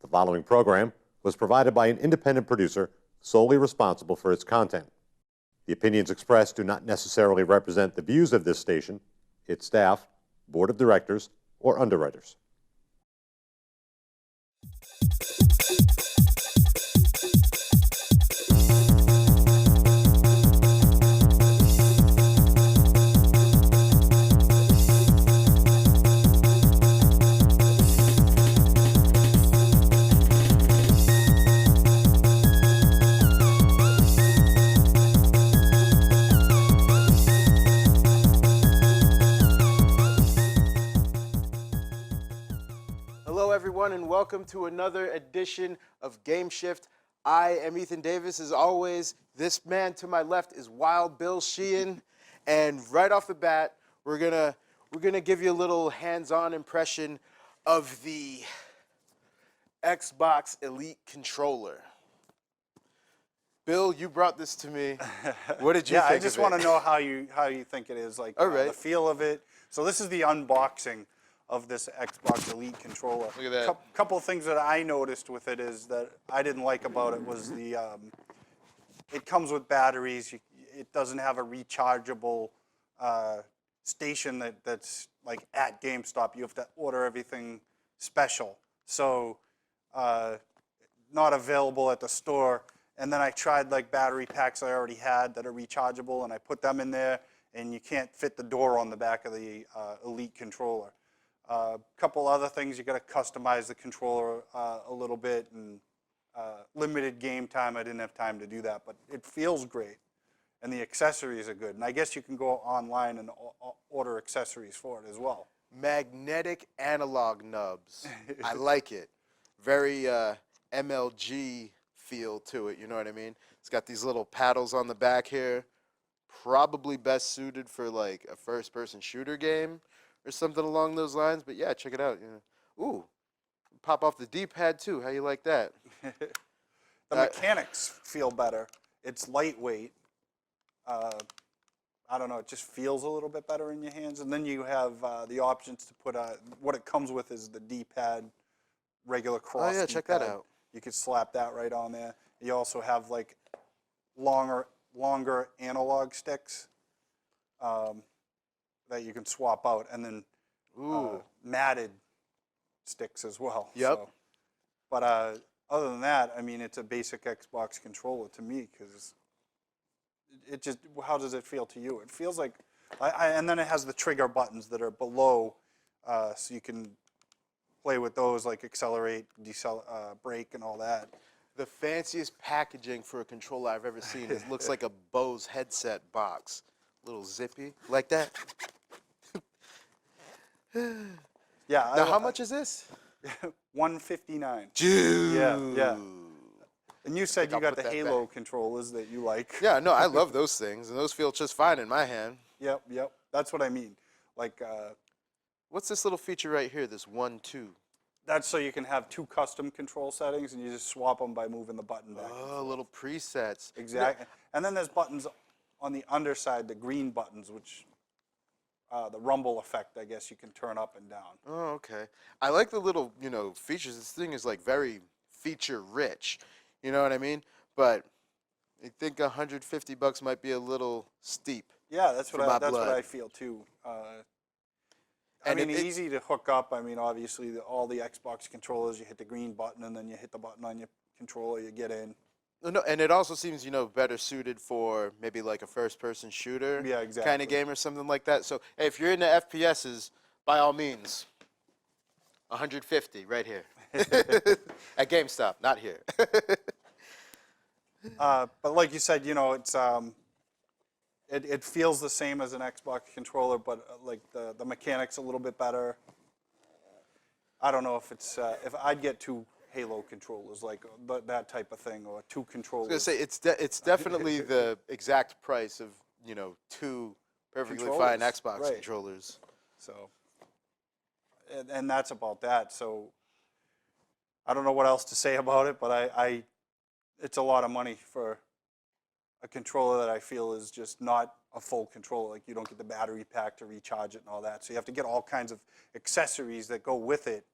The following program was provided by an independent producer solely responsible for its content. The opinions expressed do not necessarily represent the views of this station, its staff, board of directors, or underwriters. Hello, everyone, and welcome to another edition of GameShift. I am Ethan Davis. As always, this man to my left is Wild Bill Sheehan, and right off the bat, we're gonna give you a little hands-on impression of the Xbox Elite controller. Bill, you brought this to me. What did you think of it? I just want to know how you think it is, like the feel of it. So this is the unboxing of this Xbox Elite controller. Look at that. Couple of things that I noticed with it is that I didn't like about it was the it comes with batteries. It doesn't have a rechargeable station that's like at GameStop. You have to order everything special. So not available at the store. And then I tried like battery packs I already had that are rechargeable, and I put them in there, and you can't fit the door on the back of the Elite controller. Couple other things, you got to customize the controller a little bit, and limited game time, I didn't have time to do that, but it feels great, and the accessories are good. And I guess you can go online and order accessories for it as well. Magnetic analog nubs. I like it. Very MLG feel to it, you know what I mean? It's got these little paddles on the back here. Probably best suited for like a first-person shooter game or something along those lines. But yeah, check it out. Yeah. Ooh, pop off the D-pad too. How you like that? The mechanics feel better. It's lightweight. I don't know, it just feels a little bit better in your hands. And then you have the options to put, what it comes with is the D-pad, regular cross Oh yeah, D-pad. check that out. You could slap that right on there. You also have like longer analog sticks that you can swap out, and then matted sticks as well. Yep. So, but other than that, I mean, it's a basic Xbox controller to me, because it just, how does it feel to you? It feels like, and then it has the trigger buttons that are below, so you can play with those, like accelerate, brake, and all that. The fanciest packaging for a controller I've ever seen. It looks like a Bose headset box. Little zippy, like that. Yeah. Now, how much is this? $159. Dude. Yeah. And you said you I'll got put the that Halo controllers that you like. Yeah, no, I love those things, and those feel just fine in my hand. Yep. That's what I mean. Like, What's this little feature right here, this 1-2? that's so you can have two custom control settings, and you just swap them by moving the button back. Oh, little presets. Exactly. And then there's buttons on the underside, the green buttons, which the rumble effect, I guess, you can turn up and down. Oh, okay. I like the little, features. This thing is like very feature rich. You know what I mean? But I think $150 might be a little steep. Yeah, that's what For my I feel too. I mean, easy to hook up. I mean, obviously, all the Xbox controllers, you hit the green button, and then you hit the button on your controller, you get in. No, and it also seems, better suited for maybe like a first-person shooter kind of game or something like that. So, hey, if you're into FPSs, by all means, 150 right here. At GameStop, not here. But like you said, it's it feels the same as an Xbox controller, but like the mechanics a little bit better. I don't know if it's if I'd get two Halo controllers, like that type of thing, or two controllers. I was gonna say it's definitely the exact price of two perfectly fine Xbox controllers. So, and that's about that. So, I don't know what else to say about it, but it's a lot of money for a controller that I feel is just not a full controller. Like, you don't get the battery pack to recharge it and all that. So you have to get all kinds of accessories that go with it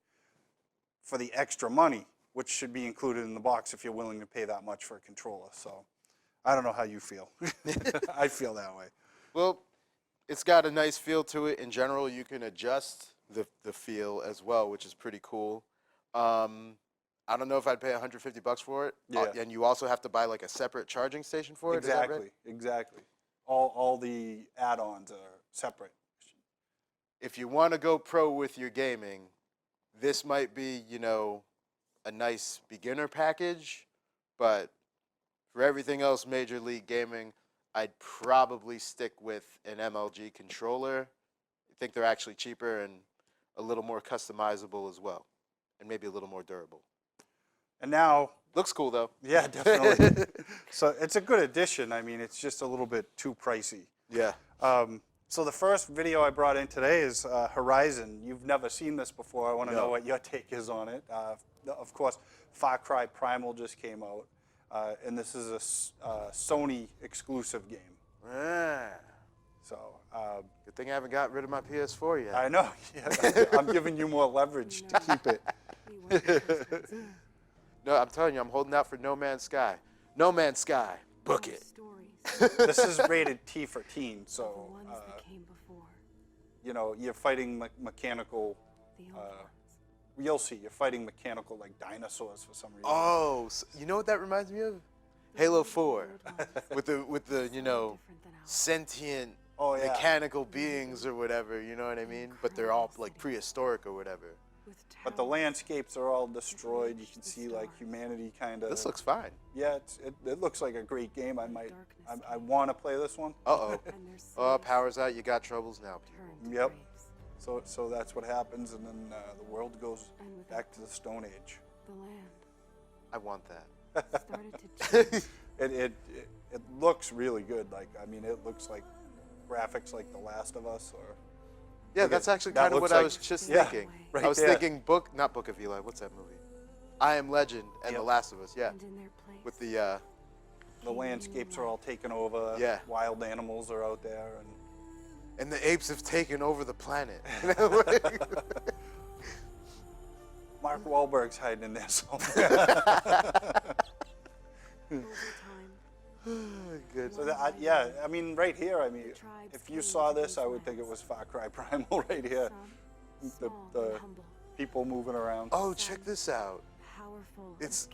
for the extra money. which should be included in the box if you're willing to pay that much for a controller. So I don't know how you feel. I feel that way. Well, it's got a nice feel to it. In general, you can adjust the feel as well, which is pretty cool. I don't know if I'd pay $150 for it. Yeah. And you also have to buy like a separate charging station for it. Exactly, Is that right? exactly. All the add-ons are separate. If you want to go pro with your gaming, this might be, you know, a nice beginner package, but for everything else Major League Gaming, I'd probably stick with an MLG controller. I think they're actually cheaper and a little more customizable as well, and maybe a little more durable. And now, Looks cool though. yeah, definitely. So it's a good addition. I mean, it's just a little bit too pricey. Yeah. So the first video I brought in today is Horizon. You've never seen this before. I want to know what your take is on it. Of course, Far Cry Primal just came out, and this is a Sony exclusive game. Ah, So good thing I haven't got rid of my PS4 yet. I know. Yeah, I'm giving you more leverage to keep it. No, I'm telling you, I'm holding out for No Man's Sky. No Man's Sky, book it. This is rated T for teen, so you know you're fighting mechanical. You'll see, you're fighting mechanical like dinosaurs for some reason. Oh, so, you know what that reminds me of? Halo 4, with the you know sentient mechanical beings or whatever. You know what I mean? But they're all like prehistoric or whatever. But the landscapes are all destroyed. You can see like humanity kind of. This looks fine. Yeah, it looks like a great game. I want to play this one. Uh-oh. Oh, power's out. You got troubles now, people. Yep. So that's what happens, and then the world goes back to the Stone Age. I want that. It looks really good. Like, I mean, it looks like graphics like The Last of Us, or Yeah, that's actually kind of what I was just thinking. right I was there. thinking not Book of Eli. What's that movie? I Am Legend and The Last of Us. Yeah, with the landscapes are all taken over. Yeah. Wild animals are out there, and the apes have taken over the planet. Mark Wahlberg's hiding in there somewhere. Good. So yeah, I mean, right here, I mean, if you saw this, I would think it was Far Cry Primal right here. The people moving around. Oh, check this out. It's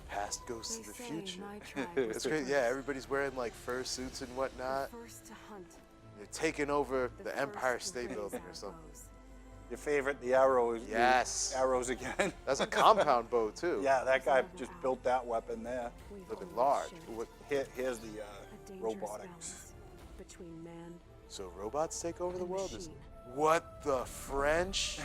past goes to the future. It's great. Yeah, everybody's wearing like fur suits and whatnot. They're taking over the Empire State Building or something. Your favorite, the arrows. Yes. The arrows again. That's a compound bow too. Yeah, that guy just built that weapon there. Living large. Here's the robotics. So robots take over the world? What the French?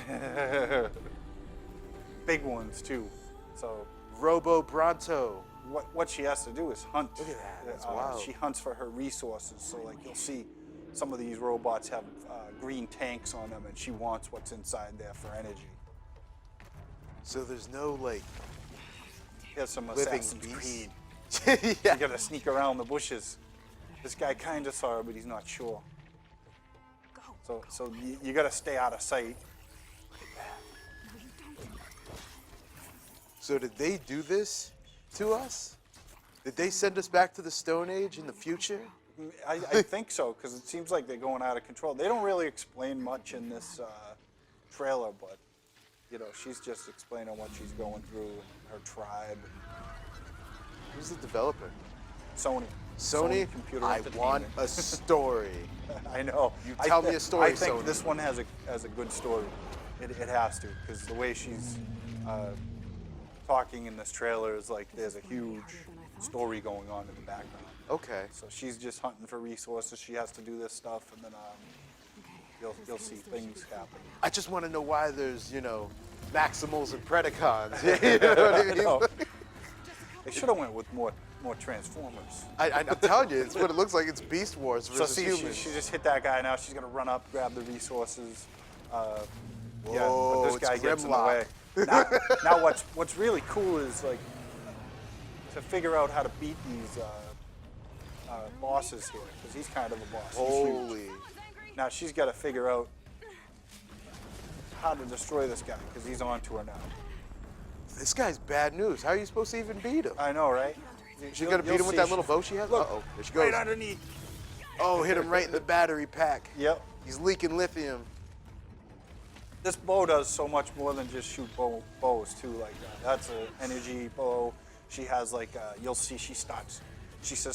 Big ones too. So Robo Bronto. what she has to do is hunt. Look at that. That's wild. She hunts for her resources. So like you'll see, some of these robots have green tanks on them, and she wants what's inside there for energy. So there's no like Here's some living Assassin's beast. Creed. Yeah. You gotta sneak around the bushes. This guy kind of saw her, but he's not sure. So you gotta stay out of sight. So did they do this to us? Did they send us back to the Stone Age in the future? I think so, because it seems like they're going out of control. They don't really explain much in this trailer, but you know, she's just explaining what she's going through and her tribe. Who's the developer? Sony. Sony? Computer I want Entertainment. a story. I know. You tell me a story, I think Sony. this one has a good story. It has to, because the way she's talking in this trailer is like there's a huge story going on in the background. Okay. So she's just hunting for resources. She has to do this stuff, and then you'll see things happen. I just want to know why there's, you know, Maximals and Predacons. You know what I mean? know. They should have went with more Transformers. I'm telling you, it's what it looks like. It's Beast Wars So versus see, humans. she just hit that guy. Now she's gonna run up, grab the resources. Yeah, Whoa, but this it's guy gets in the Grimlock. way. Now what's really cool is like to figure out how to beat these bosses here, because he's kind of a boss. He's huge. Holy. Now she's got to figure out how to destroy this guy, because he's on to her now. This This guy's bad news. How are you supposed to even beat him? I know, right? She gonna beat him with that little bow she has? Look, Uh-oh, there she goes. right underneath. Oh, hit him right in the battery pack. Yep. He's leaking lithium. This bow does so much more than just shoot bows too. Like that's an energy bow. She has like you'll see she says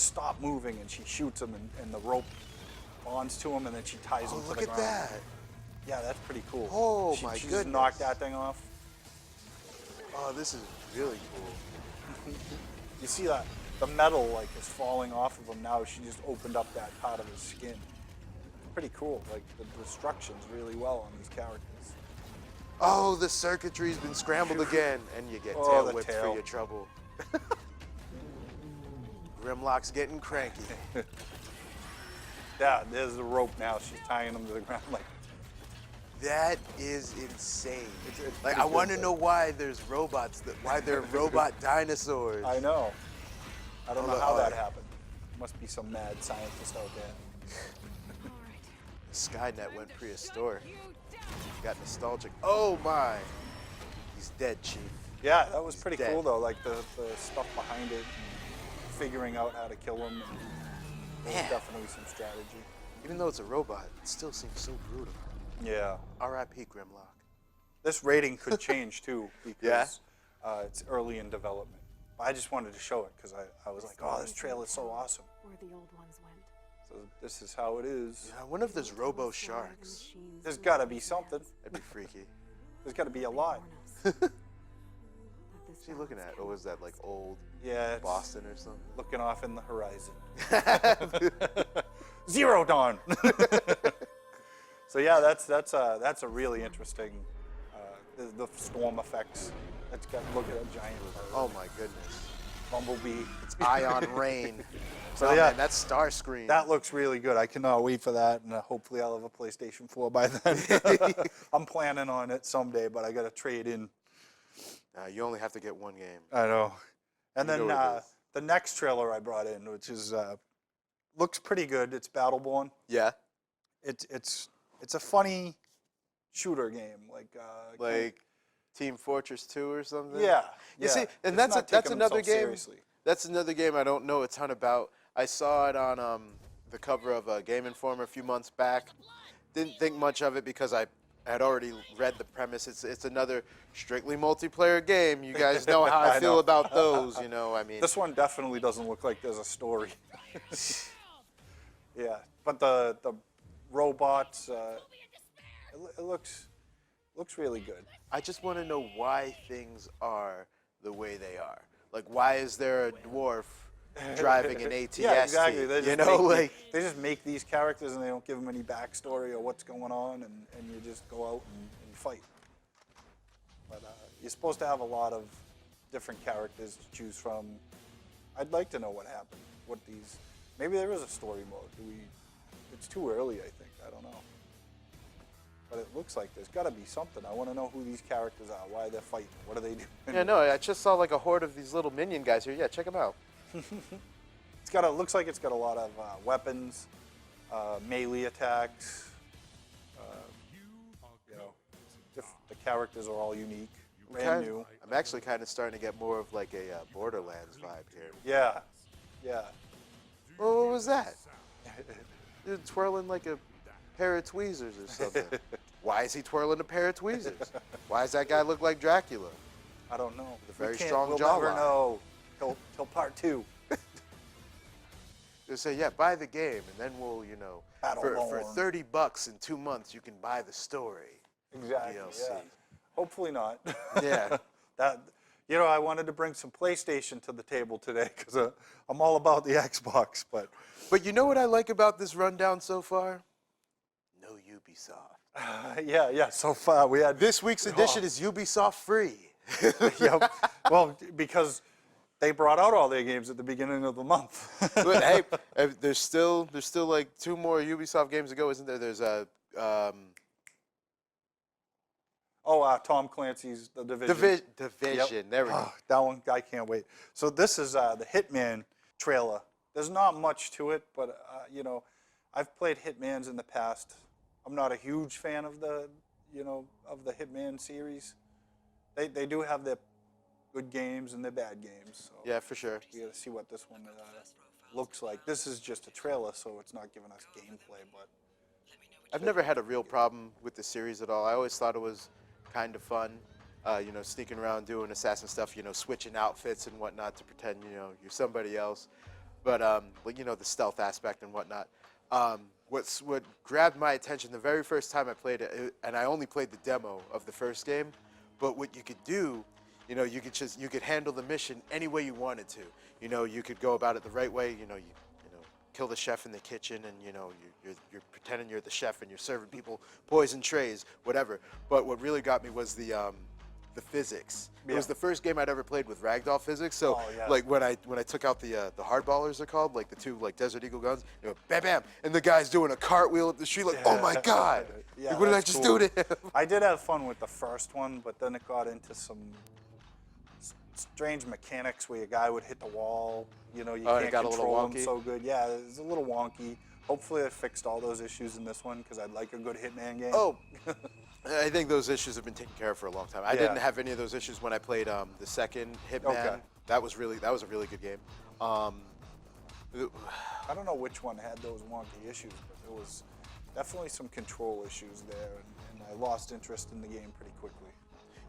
stop moving, and she shoots him, and the rope bonds to him, and then she ties him to the ground. Look at that. Yeah, that's pretty cool. Oh, she my just goodness. knocked that thing off. Oh, this is really cool. You see that the metal like is falling off of him now. She just opened up that part of his skin. Pretty cool. Like the destruction's really well on these characters. Oh, the circuitry's been scrambled again, and you get tail whipped for your trouble. Grimlock's getting cranky. Yeah, there's the rope now. She's tying him to the ground like. That is insane. It's like, I want to know why there's robots, why there are robot dinosaurs. I know. I don't know how that happened. Must be some mad scientist out there. Skynet went prehistoric. Got nostalgic. Oh my! He's dead, Chief. Yeah, that was pretty dead. cool though. Like the stuff behind it, and figuring out how to kill him. And there was definitely some strategy. Even though it's a robot, it still seems so brutal. Yeah. R.I.P. Grimlock. This rating could change too because Yeah? it's early in development. But I just wanted to show it because I was like, oh, this trailer is so awesome. Where the old ones went. So this is how it is. Yeah, I wonder if there's robo sharks. There's got to be something. That'd be freaky. There's got to be a lot. What's he looking at? Oh, is that like old Yeah, it's Boston or something? looking off in the horizon. Zero Dawn. So yeah, that's a really interesting. The storm effects. It's got look at a giant bird. Oh my goodness. Bumblebee. It's Ion Rain. So Oh, yeah, man, that's Starscream. that looks really good. I cannot wait for that, and hopefully I'll have a PlayStation 4 by then. I'm planning on it someday, but I got to trade in. You only have to get one game. I know. And You then know what it is. the next trailer I brought in, which is looks pretty good. It's Battleborn. Yeah. It's a funny shooter game, Like Team Fortress 2 or something? yeah. You see, and It's not that's taking another themselves game. seriously. That's another game I don't know a ton about. I saw it on the cover of Game Informer a few months back. Didn't think much of it because I had already read the premise. It's another strictly multiplayer game. You guys know how I feel about those, you know. I mean, This one definitely doesn't look like there's a story. Yeah, but the robots, it looks really good. I just want to know why things are the way they are. Like, why is there a dwarf driving an ATS? Yeah, exactly. They They just make these characters and they don't give them any backstory or what's going on, and you just go out and fight. But you're supposed to have a lot of different characters to choose from. I'd like to know what happened. Maybe there is a story mode. It's too early, I think. I don't know. But it looks like there's got to be something. I want to know who these characters are, why they're fighting, what are they doing. Yeah, no, I just saw like a horde of these little minion guys here. Yeah, check them out. Looks like it's got a lot of weapons, melee attacks. The characters are all unique, brand new. I'm actually kind of starting to get more of like a Borderlands vibe here. Yeah, yeah. Oh, what was that? Dude twirling like a pair of tweezers or something. Why is he twirling a pair of tweezers? Why does that guy look like Dracula? I don't know. With a very We can't- strong we'll jawline. never know till part 2. They'll say, yeah, buy the game, and then we'll, you know, for Battleborn. $30 in 2 months, you can buy the story. Exactly. DLC. Yeah. Hopefully not. Yeah. I wanted to bring some PlayStation to the table today because I'm all about the Xbox, but But you know what I like about this rundown so far? No Ubisoft. yeah. So far we had This week's edition is Ubisoft free. Yep. Well, because they brought out all their games at the beginning of the month. But hey, there's still like 2 more Ubisoft games to go, isn't there? There's a Tom Clancy's The Division. Division. Yep. There we go. Oh, that one, I can't wait. So this is the Hitman trailer. There's not much to it, but I've played Hitmans in the past. I'm not a huge fan of the Hitman series. They do have their good games and they're bad games. So Yeah, for sure. we got to see what this one looks like. This is just a trailer, so it's not giving us gameplay, but I've never had a real problem with the series at all. I always thought it was kind of fun, you know, sneaking around doing assassin stuff, you know, switching outfits and whatnot to pretend, you know, you're somebody else. But, you know, the stealth aspect and whatnot. What grabbed my attention the very first time I played it, and I only played the demo of the first game, but what you could do, you know, you could handle the mission any way you wanted to. You know, you could go about it the right way. You know, you kill the chef in the kitchen, and you know you're pretending you're the chef and you're serving people poison trays, whatever. But what really got me was the physics. It was the first game I'd ever played with ragdoll physics. So like when I took out the hardballers, they're called, like the two like Desert Eagle guns, you know, bam bam, and the guy's doing a cartwheel up the street, like, oh my god, like, what did I just do to him? I did have fun with the first one, but then it got into some strange mechanics where your guy would hit the wall. You know, you can't control him so good. Yeah, it's a little wonky. Hopefully I fixed all those issues in this one because I'd like a good Hitman game. Oh, I think those issues have been taken care of for a long time. I didn't have any of those issues when I played the second Hitman. Okay. That was a really good game. I don't know which one had those wonky issues, but there was definitely some control issues there, and I lost interest in the game pretty quickly.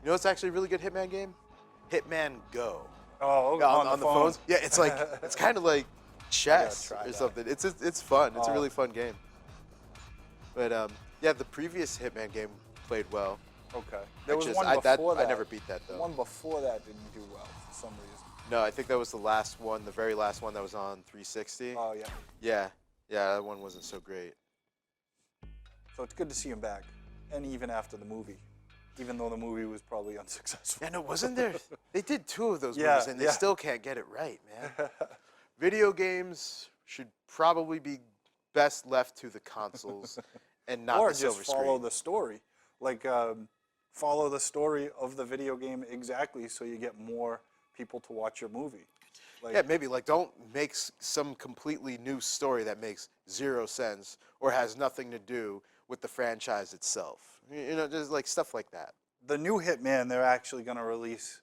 You know, it's actually a really good Hitman game. Hitman Go. Oh, okay. On the phones. Yeah, it's like it's kind of like chess or something. It's fun. It's a really fun game. But yeah, the previous Hitman game played well. Okay. There was one before that. I never beat that though. The one before that didn't do well for some reason. No, I think that was the last one, the very last one that was on 360. Oh yeah. Yeah, yeah, that one wasn't so great. So it's good to see him back, and even after the movie. Even though the movie was probably unsuccessful. Yeah, no, wasn't there? They did 2 of those movies, and they still can't get it right, man. Video games should probably be best left to the consoles and not the silver screen. Or just follow the story. Like, follow the story of the video game exactly so you get more people to watch your movie. Like, yeah, maybe. Like, don't make some completely new story that makes 0 sense or has nothing to do with the franchise itself. You know, just like stuff like that. The new Hitman, they're actually going to release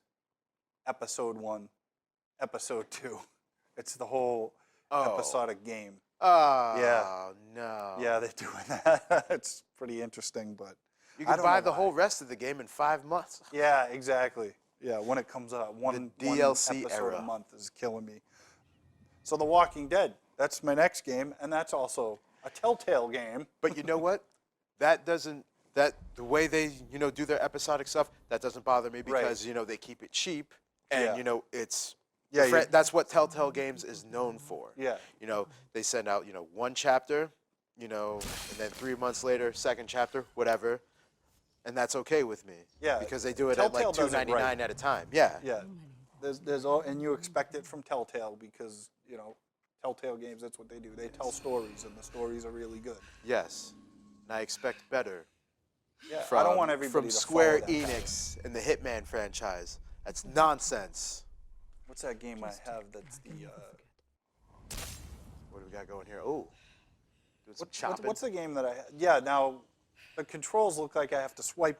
episode 1, episode 2. It's the whole episodic game. Oh, yeah. No. Yeah, they're doing that. It's pretty interesting, but you can buy the whole rest of the game in 5 months. Yeah, exactly. Yeah, when it comes out, one DLC episode era. a month is killing me. So The Walking Dead, that's my next game, and that's also a Telltale game. But you know what? The way they, you know, do their episodic stuff, that doesn't bother me because, you know, they keep it cheap and, you know, it's, that's what Telltale Games is known for. Yeah. You know, they send out, you know, 1 chapter, you know, and then 3 months later, 2nd chapter, whatever, and that's okay with me. Yeah. Because they do it Telltale at like $2.99 at a time. Yeah. Yeah. There's all, and you expect it from Telltale because, you know, Telltale Games, that's what they do. They tell stories, and the stories are really good. Yes. And I expect better. Yeah, From, I don't want everybody from to Square follow that Enix and the Hitman franchise. That's nonsense. What's that game I have that's the... What do we got going here? Oh, doing some chopping. What's the game that I... Yeah, now, the controls look like I have to swipe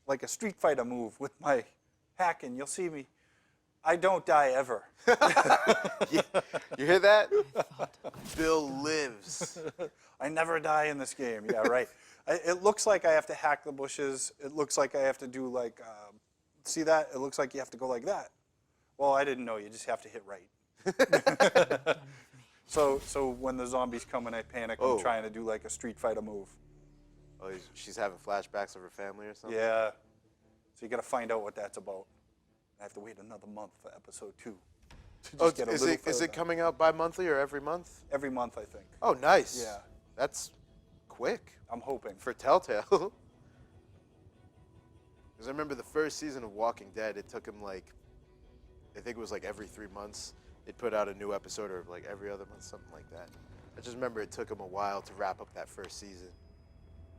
like a Street Fighter move with my hacking. You'll see me. I don't die ever. You hear that? Bill lives. I never die in this game. Yeah, right. It looks like I have to hack the bushes. It looks like I have to do like, see that? It looks like you have to go like that. Well, I didn't know. You just have to hit right. So when the zombies come and I panic, I'm trying to do like a Street Fighter move. Oh, she's having flashbacks of her family or something? Yeah. So you got to find out what that's about. I have to wait another month for episode 2. Is it coming out bi-monthly or every month? Every month, I think. Oh, nice. Yeah. That's quick. I'm hoping. For Telltale. Because I remember the first season of Walking Dead, it took him like, I think it was like every 3 months, they'd put out a new episode, or like every other month, something like that. I just remember it took him a while to wrap up that first season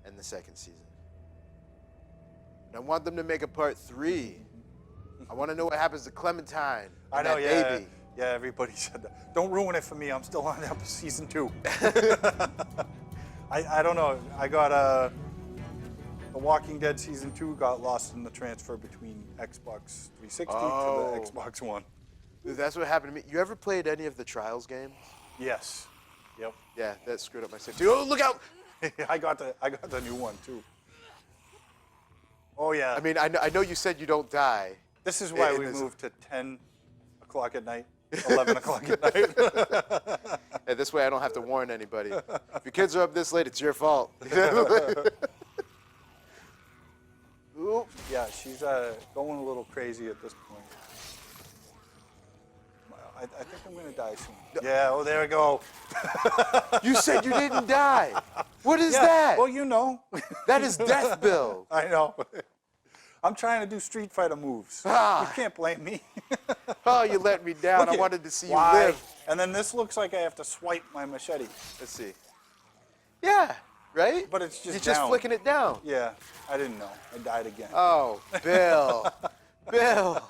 and the second season. And I want them to make a part 3. I want to know what happens to Clementine. I know, that baby. Yeah, everybody said that. Don't ruin it for me. I'm still on season 2. I don't know. I got The Walking Dead Season 2 got lost in the transfer between Xbox 360 Oh. to the Xbox One. Dude, that's what happened to me. You ever played any of the Trials games? Yes. Yep. Yeah, that screwed up my save too. Oh, look out! I got the new one too. Oh yeah. I mean, I know you said you don't die. This is why in we this- moved to 10 o'clock at night, 11 o'clock at night. And this way I don't have to warn anybody. If your kids are up this late, it's your fault. Ooh. Yeah, she's going a little crazy at this point. I think I'm going to die soon. Yeah, oh, there we go. You said you didn't die. What is Yeah, that? well, you know. That is Death Bill. I know. I'm trying to do Street Fighter moves. Ah. You can't blame me. Oh, you let me down. Look I at- wanted to see you why? live. And then this looks like I have to swipe my machete. Let's see. Yeah, right? But it's just You're just down. flicking it down. Yeah, I didn't know. I died again. Oh, Bill. Bill.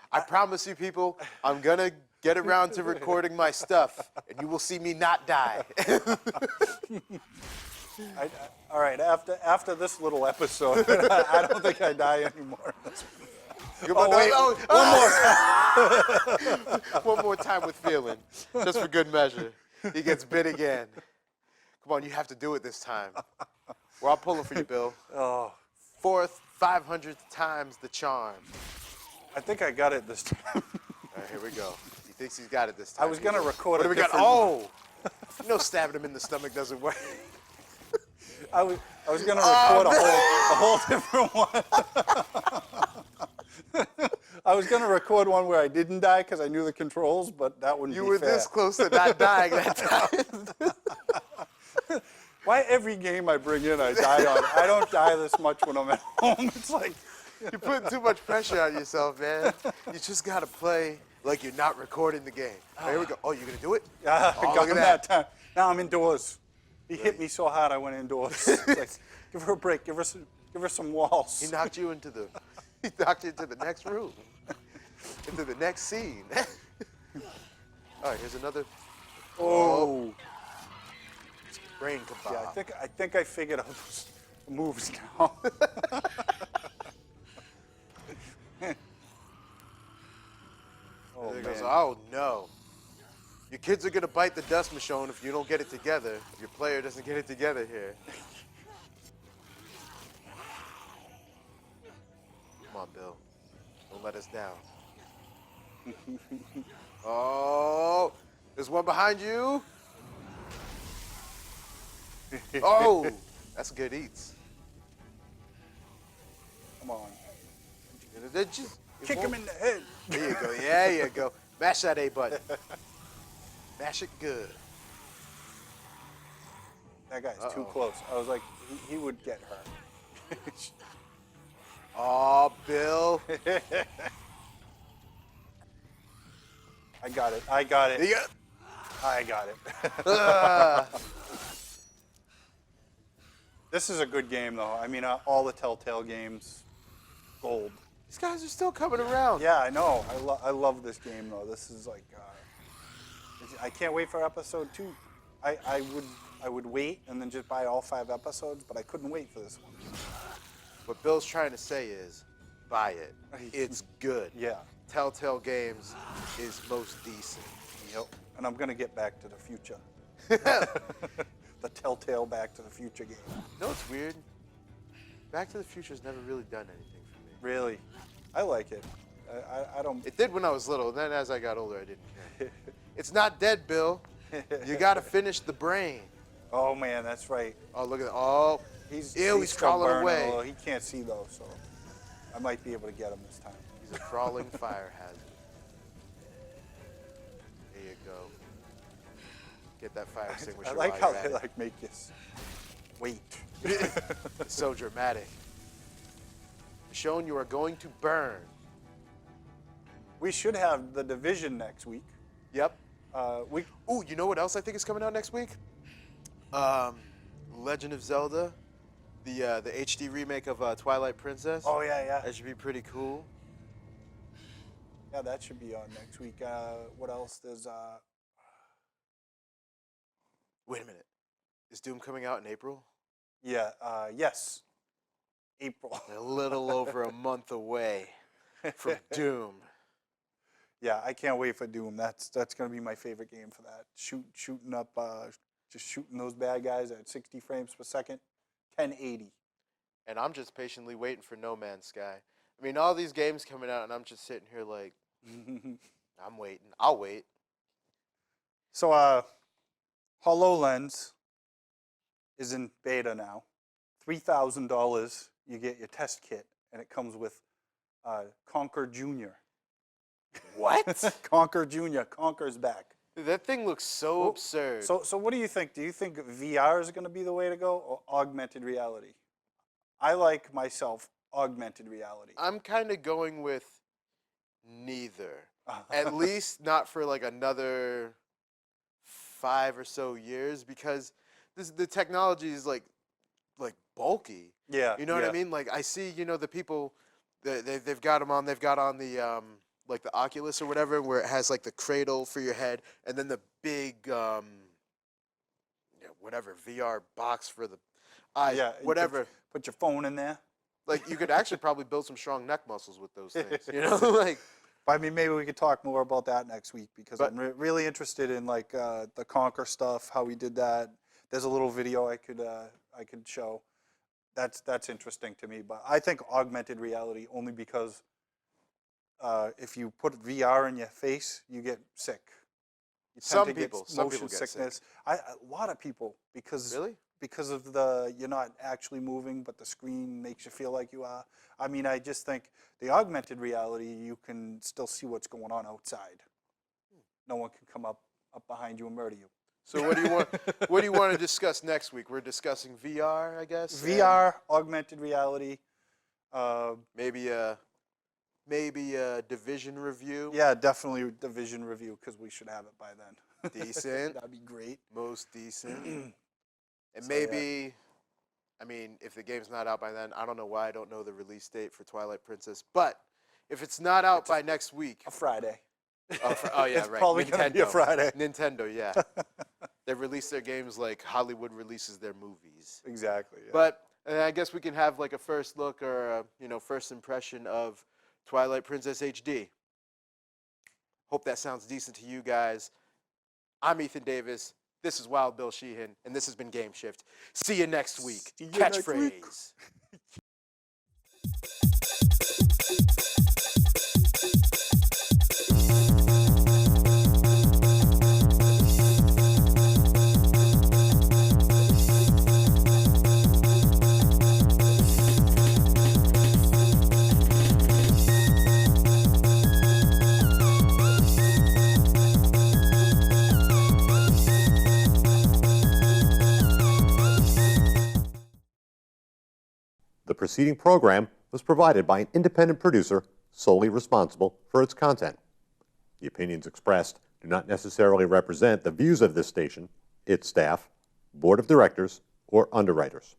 I promise you people, I'm going to get around to recording my stuff, and you will see me not die. All right, after this little episode, I don't think I die anymore. Wait, One more time with feeling, just for good measure. He gets bit again. Come on, you have to do it this time. We're all pulling for you, Bill. Oh, 4th, 500th time's the charm. I think I got it this time. All right, here we go. He thinks he's got it this time. I was gonna record What do a we got? different- Oh! You know stabbing him in the stomach doesn't work. I was gonna record a whole different one. I was gonna record one where I didn't die because I knew the controls, but that wouldn't You be were fair. this close to not dying that time. Why every game I bring in I die on? I don't die this much when I'm at home. It's like, You're putting too much pressure on yourself, man. You just gotta play like you're not recording the game. All right, here we go. Oh, you're gonna do it? I Oh, got look him at that that. time. Now I'm indoors. He hit me so hard I went indoors. It's like, give her a break. Give her some walls. He knocked you into the next room, into the next scene. All right, here's another Oh. brain kebab. Yeah, I think I figured out those moves now. Oh, There goes, man. oh no. Your kids are gonna bite the dust, Michonne, if you don't get it together. If your player doesn't get it together here. Come on, Bill. Don't let us down. Oh, there's one behind you. Oh, that's good eats. Come on. Kick Kick him in the head. There you go. Yeah, you go. Mash that A button. Mash it good. That guy's too Uh-oh. close. I was like, he would get her. Oh, Bill. I got it. I got it. You got- I got it. This is a good game, though. I mean, all the Telltale games, gold. These guys are still coming around. Yeah, I know. I love this game, though. This is like, I can't wait for episode 2. I would wait and then just buy all 5 episodes, but I couldn't wait for this one. What Bill's trying to say is, buy it. It's good. Yeah. Telltale Games is most decent. Yep. And I'm gonna get Back to the Future. The Telltale Back to the Future game. You know what's weird? Back to the Future's never really done anything for me. Really, I like it. I don't. It did when I was little, then as I got older, I didn't care. It's not dead, Bill. You gotta finish the brain. Oh man, that's right. Oh, look at that. Oh, he's still crawling burning a away. little. He can't see though, so I might be able to get him this time. He's a crawling fire hazard. There you go. Get that fire extinguisher I like while how you're they at like make us wait. it. It's so dramatic. Michonne, you are going to burn. We should have The Division next week. Yep. Ooh, You know what else I think is coming out next week? Legend of Zelda, the HD remake of Twilight Princess. oh yeah. That should be pretty cool. Yeah, that should be on next week. What else? There's Wait a minute. Is Doom coming out in April? Yeah, yes, April. A little over a month away from Doom. Yeah, I can't wait for Doom. That's gonna be my favorite game for that. Shooting up, just shooting those bad guys at 60 frames per second, 1080. And I'm just patiently waiting for No Man's Sky. I mean, all these games coming out, and I'm just sitting here like, I'm waiting. I'll wait. So, HoloLens is in beta now. $3,000, you get your test kit, and it comes with Conquer Junior. What? Conquer Junior. Conquer's back. That thing looks so absurd. So what do you think? Do you think VR is going to be the way to go, or augmented reality? I like myself augmented reality. I'm kind of going with neither. At least not for like another 5 or so years, because the technology is like bulky. Yeah. You know what I mean? Like I see, the people they've got them on. They've got on the like the Oculus or whatever, where it has like the cradle for your head, and then the big whatever VR box for the eyes. Yeah. Whatever. Put your phone in there. Like you could actually probably build some strong neck muscles with those things. Like. I mean, maybe we could talk more about that next week, because I'm really interested in like the Conquer stuff, how we did that. There's a little video I could show. That's interesting to me. But I think augmented reality only because if you put VR in your face, you get sick. You tend to get motion sickness. A lot of people, because of you're not actually moving, but the screen makes you feel like you are. I mean, I just think the augmented reality, you can still see what's going on outside. No one can come up behind you and murder you. So what do you want to discuss next week? We're discussing VR, I guess. VR, augmented reality. Maybe a Division review. Yeah, definitely Division review, because we should have it by then. Decent. That'd be great. Most decent. And maybe, I mean, if the game's not out by then, I don't know why I don't know the release date for Twilight Princess. But if it's not out by next week. A Friday. Oh yeah, it's right. probably going to be a Friday. Nintendo, yeah. They release their games like Hollywood releases their movies. Exactly. Yeah. But I guess we can have like a first look or first impression of Twilight Princess HD. Hope that sounds decent to you guys. I'm Ethan Davis. This is Wild Bill Sheehan, and this has been GameShift. See you next week. Catchphrase. The preceding program was provided by an independent producer solely responsible for its content. The opinions expressed do not necessarily represent the views of this station, its staff, board of directors, or underwriters.